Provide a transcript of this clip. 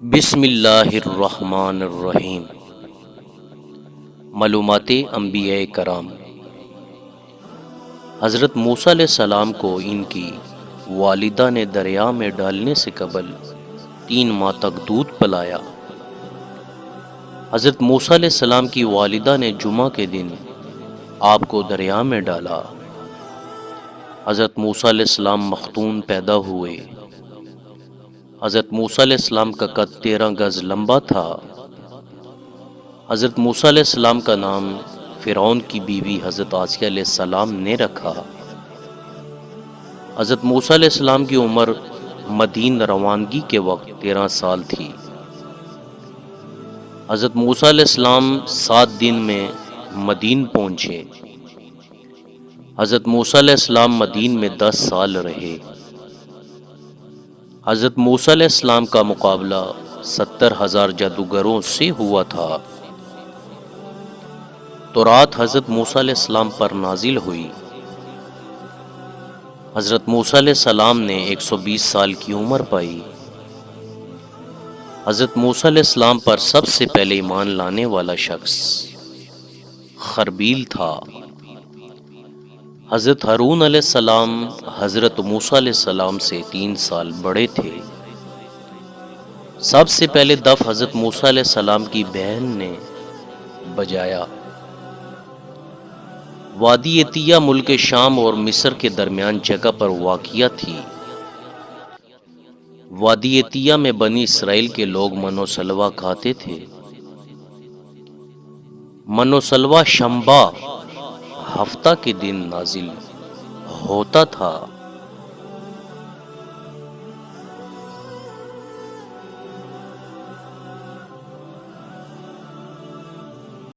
بسم اللہ الرحمن الرحیم۔ معلومات انبیاء کرام۔ حضرت موسیٰ علیہ السلام کو ان کی والدہ نے دریا میں ڈالنے سے قبل 3 ماہ تک دودھ پلایا۔ حضرت موسیٰ علیہ السلام کی والدہ نے جمعہ کے دن آپ کو دریا میں ڈالا۔ حضرت موسیٰ علیہ السلام مختون پیدا ہوئے۔ حضرت موسیٰ علیہ السلام کا قد 13 گز لمبا تھا۔ حضرت موسیٰ علیہ السلام کا نام فرعون کی بیوی حضرت آسیہ علیہ السلام نے رکھا۔ حضرت موسیٰ علیہ السلام کی عمر مدین روانگی کے وقت 13 سال تھی۔ حضرت موسیٰ علیہ السلام 7 دن میں مدین پہنچے۔ حضرت موسیٰ علیہ السلام مدین میں 10 سال رہے۔ حضرت موسیٰ علیہ السلام کا مقابلہ 70,000 جادوگروں سے ہوا تھا۔ تورات حضرت موسیٰ علیہ السلام پر نازل ہوئی۔ حضرت موسیٰ علیہ السلام نے 120 سال کی عمر پائی۔ حضرت موسیٰ علیہ السلام پر سب سے پہلے ایمان لانے والا شخص خربیل تھا۔ حضرت ہارون علیہ السلام حضرت موسیٰ علیہ السلام سے 3 سال بڑے تھے۔ سب سے پہلے دف حضرت موسیٰ علیہ السلام کی بہن نے بجایا۔ وادی عطیہ ملک شام اور مصر کے درمیان جگہ پر واقع تھی۔ وادی عطیہ میں بنی اسرائیل کے لوگ من و سلوہ کھاتے تھے۔ من و سلوہ شنبہ ہفتہ کے دن نازل ہوتا تھا۔